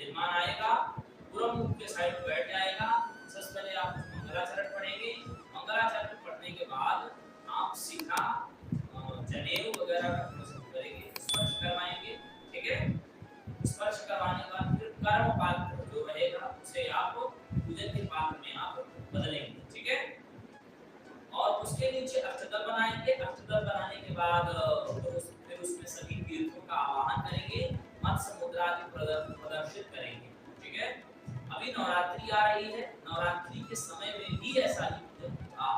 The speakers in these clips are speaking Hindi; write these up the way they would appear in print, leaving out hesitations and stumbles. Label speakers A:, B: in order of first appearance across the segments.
A: यजमान आएगा, पूरा मुख के साइड बैठ जाएगा। सबसे पहले आप मंगलाचरण पढ़ेंगे। मंगलाचरण पढ़ने के बाद आप सीधा जनेऊ वगैरह का शुरू करेंगे, स्पर्श करवाएंगे। ठीक है, स्पर्श करवाने के बाद फिर कर्म पात्र जो रहेगा उसे आप पूजन के पात्र में आप बदलेंगे। ठीक है, और उसके नीचे अष्टदल बनाएंगे। अष्टदल बनाने के बाद फिर उसमें सभी तीर्थों का आवाहन करेंगे, मत्स्य मुद्रा आदि प्रदर्शित करेंगे। ठीक है, अभी नवरात्रि आ रही है, नवरात्रि के समय में भी ऐसा ही पूजन होगा,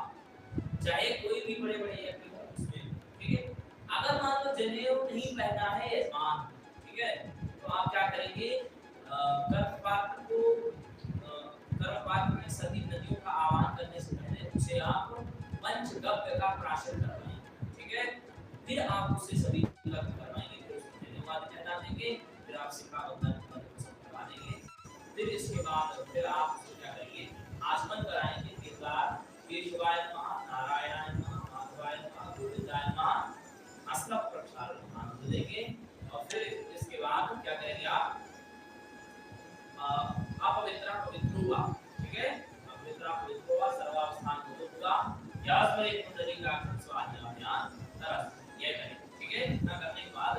A: चाहे कोई भी बड़े बड़े यज्ञ हो उसमें। ठीक है, अगर मान लो जनेऊ नहीं पहना है यजमान, ठीक है, तो आप क्या करेंगे, गर्भपात्र में सभी नदियों का आवाहन करने से पहले उसे आप पंचगव्य का प्राशन करवाएंगे। ठीक है, फिर आप उसे सभी गव्य करवाएंगे, फिर उसको धन्यवाद कहना देंगे, फिर आप शिखाबंधन करवा देंगे। फिर इसके बाद फिर आप उसको क्या करेंगे, आचमन कराएंगे। तीन बार केशवाय नमः, नारायणाय नमः, माधवाय नमः, गोविंदाय नमः, अस्त्र प्रक्षालन नमः देंगे। और फिर इसके बाद क्या करेंगे, आप अपवित्र पवित्र हुआ। ठीक है, अपवित्र पवित्र हुआ, सर्वावस्थान होगा, यास्मरे कुंडली का स्वाध्याय तरस ये करें। ठीक है, इतना करने के बाद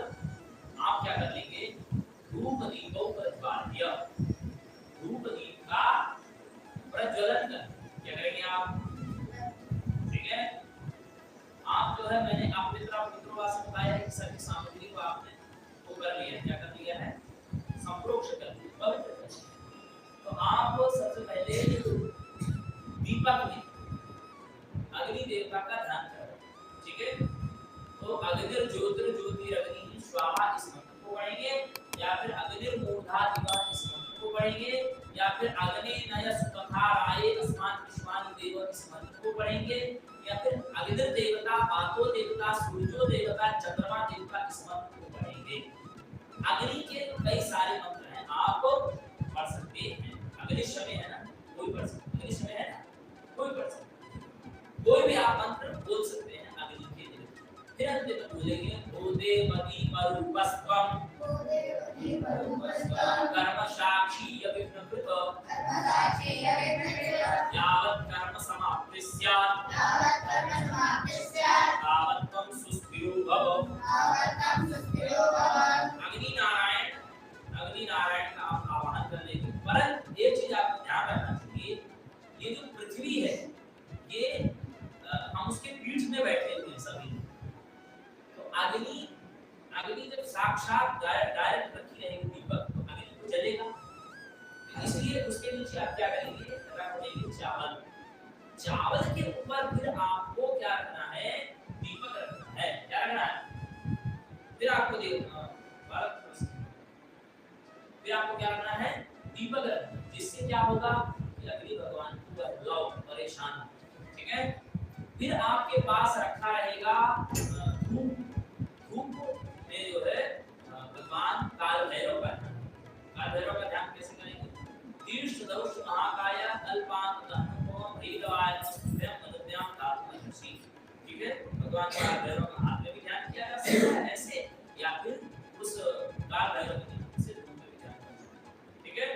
A: आप क्या कर लेंगे, धूप दीपों प्रज्वाल्य, धूप दीप का प्रज्वलन कर क्या करेंगे आप। ठीक है, आप जो है मैंने अपवित्र पवित्र से बताया कि सभी सामग्री को आपने वो कर लिया, क्या कर लिया है, संप्रोक्ष कर लिया, पवित्र कर लिया। तो आप सबसे पहले दीपक में अग्नि देवता का ध्यान करें। ठीक है, तो अग्निर ज्योतिरग्नि स्वाहा इस मंत्र को पढ़ेंगे, या फिर अग्निर मूर्धा दिवा इस मंत्र को पढ़ेंगे, या फिर अग्नि नय सुपथा राये अस्मान विश्वानि देव इस मंत्र को पढ़ेंगे, या फिर अग्निर देवता, आतो देवता, सूर्यो देवता, चंद्रमा देवता इस मंत्र को पढ़ेंगे। अग्नि के कई सारे मंत्र हैं, आप पढ़ सकते हैं। अग्निशमे है ना, कोई पढ़ सकता है, अग्निशमे है ना, कोई पढ़ सकता है, कोई भी आप मंत्र बोल सकते हैं अग्नि के लिए। फिर अंत में बोलेंगे भूदेवती मरूपस्त्वम, कर्म साक्षी अभिप्रणकृत, यावत् कर्म समाप्ति स्यात्, तावत् त्वं सुस्थिरो भव। अग्नि नारायण का आप आवाहन कर लेंगे। परंतु एक चीज आपको ध्यान रखना चाहिए, ये जो पृथ्वी है ये हम उसके पीठ में बैठे हुए हैं सभी। तो अग्नि जब साक्षात डायरेक्ट रखी रहेगी दीपक, तो अग्नि तो जलेगा। तो इसलिए उसके नीचे आप क्या करेंगे, रख देंगे चावल। चावल के ऊपर फिर आपको क्या रखना है, दीपक रखना है। क्या रखना है, फिर आपको फिर आपको क्या करना है, दीपक रखना, जिससे क्या होगा, अग्नि भगवान को परेशान। ठीक है, फिर आपके पास रखा रहेगा धूप। धूप में जो है भगवान काल भैरव का ध्यान, काल भैरव का ध्यान कैसे करेंगे, तीर्थ दौष महाकाय कल्पान दहनोम भैरवाय स्वयं मदद्याम तात्मसी। ठीक है, भगवान काल भैरव का हाथ में भी ध्यान किया जा सकता है ऐसे, या फिर उस काल भैरव के से धूप में भी ध्यान कर सकते। ठीक है,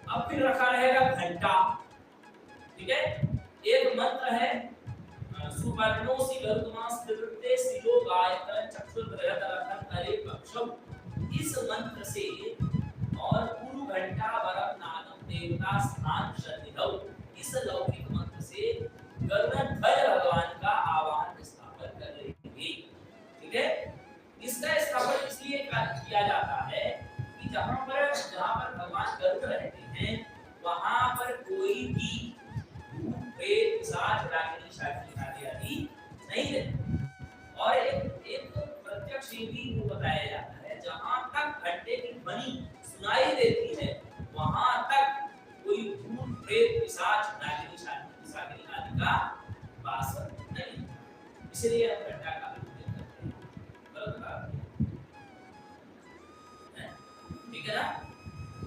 A: अब फिर रखा रहेगा घंटा। ठीक है, एक मंत्र है सुवर्णोसी गरुड़मास त्रिवृत्ते शिलो गायत्र चक्षुर्ग्रहतरथं करे पक्षम। इस मंत्र से और पूर्व घंटा वरम नादम देवता स्थान शनिधौ, इस लौकिक मंत्र से गरुड़ध्वज भगवान का आवाहन स्थापन कर लेंगे। ठीक है, इसका स्थापन इसलिए किया जाता है कि जहां पर भगवान गरुड़ रहते हैं वहां पर कोई भी प्रेत पिशाच डाकिनी शाकिनी आदि नहीं रहते। और एक प्रत्यक्ष भी वो बताया जाता है, जहां तक घंटे की ध्वनि सुनाई देती है वहां तक कोई भूत प्रेत पिशाच डाकिनी शाकिनी आदि का वास नहीं। इसलिए हम घंटा का पूजन करते हैं। ठीक है ना।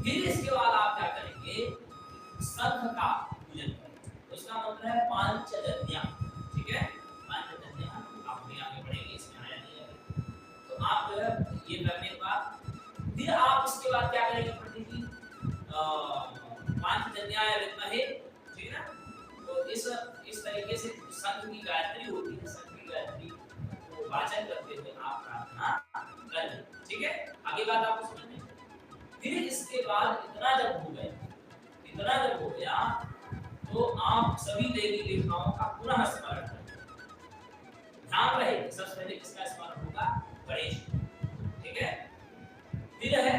A: फिर इसके बाद आप क्या करेंगे, शंख का पूजन करेंगे। उसका मंत्र है पांचजन्य। ठीक है, पांचजन्य आप भी आगे बढ़ेंगे, इसमें आया नहीं है। तो आप जो है ये करने के बाद फिर आप इसके बाद क्या करेंगे, पांचजन्याय विद्महे, ठीक है ना। तो इस तरीके से संघ की गायत्री होती है, संघ की गायत्री को वाचन करते हुए आप प्रार्थना करें, ठीक है। आगे बात आपको समझ में। फिर इसके बाद इतना जब हो गया तो आप सभी देवी देवताओं का पुनः स्मरण करें। ध्यान रहे सबसे पहले किसका स्मरण होगा, गणेश, ठीक है। फिर है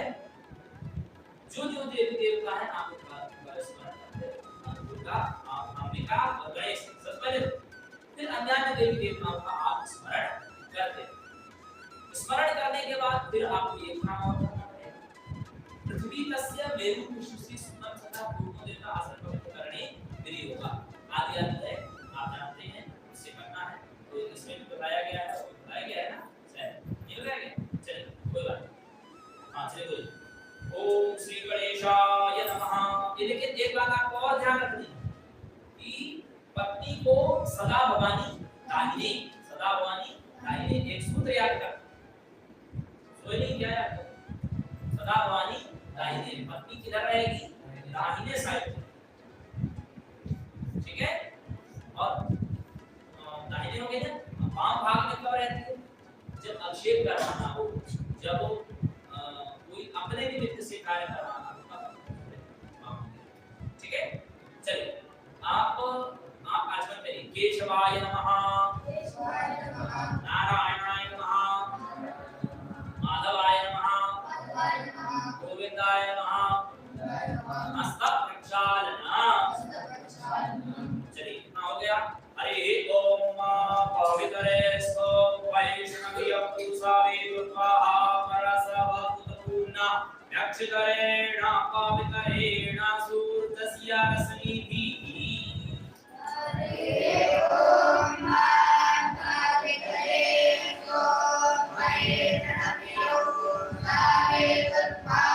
A: जो देवी देवता है आप उनका स्मरण करते हैं, दुर्गा, अंबिका और गणेश सबसे पहले। फिर अन्य देवी देवताओं का आप स्मरण करते हैं। स्मरण करने के बाद फिर आपको ये काम और करना पड़ेगा। पृथ्वी तस्य मेरु पुष्टि सुमन सदा पूर्णो देवता आसन पवित्र करणे विधि होगा। आदि है आप जानते हैं, इससे करना है। तो इसमें भी बताया गया है ना, शायद ये बताया गया। चलिए कोई बात नहीं, हां चलिए बोलिए। ओम श्री गणेशाय नमः। ये देखिए एक बात आपको और ध्यान रखनी है कि पत्नी को सदा भवानी दाहिने, सदा भवानी दाहिने, एक सूत्र याद कर, सोनी क्या याद कर, सदा भवानी दाहिने, पत्नी किधर रहेगी, दाहिने साइड, ठीक है। और दाहिने हो गए ना, वाम भाग में कब रहती है, जब अभिषेक करवाना हो, जब कोई अपने निमित्त से कार्य करवाना हो, ठीक है। चलिए आप आचमन करिए। केशवाय नमः, नारायणाय नमः, माधवाय नमः, गोविंदाय नमः, मस्तक प्रक्षालनम। चलिए इतना हो गया। हरि ओम पवित्रे सो वैष्णवीय पुरुषावे स्वाहा परसवपूर्ण यक्षकरेण पवित्रेण सूर्यस्य रश्मिभिः। हरि ओम पवित्रे सो वैष्णवीय पुरुषावे स्वाहा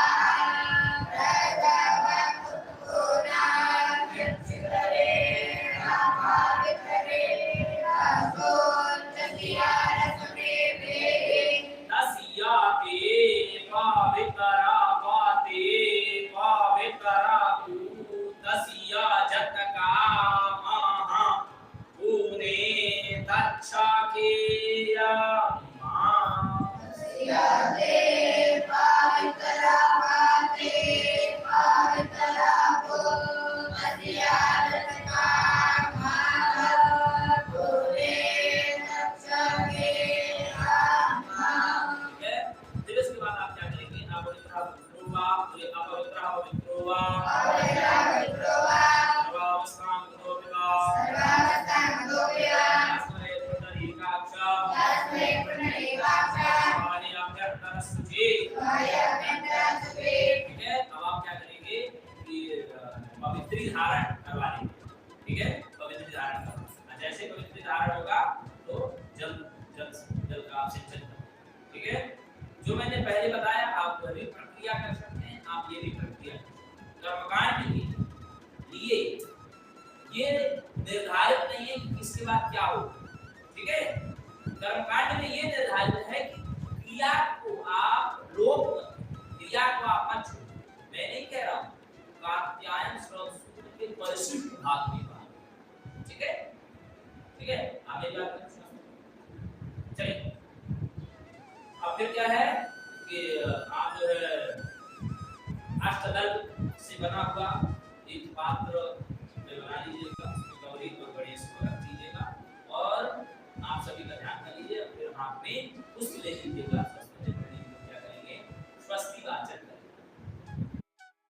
A: पवित्री धारण करवानी, ठीक है। पवित्री धारण करना, जैसे पवित्री धारण होगा तो जल का सिंचन, ठीक है। जो मैंने पहले बताया आप वही प्रक्रिया कर सकते हैं, आप ये भी प्रक्रिया कर्मकांड के लिए ये निर्धारित नहीं है कि इसके बाद क्या हो, ठीक है। कर्मकांड में ये निर्धारित है कि क्रिया को आप रोक, क्रिया को आप मत छोड़ो। मैं नहीं कह रहा हूं, कात्यायन श्लोक सूत्र के परिशिष्ट भाग में बात, ठीक है, ठीक है। आगे बात चलिए। अब फिर क्या है कि आप जो है अष्टदल से बना हुआ एक पात्र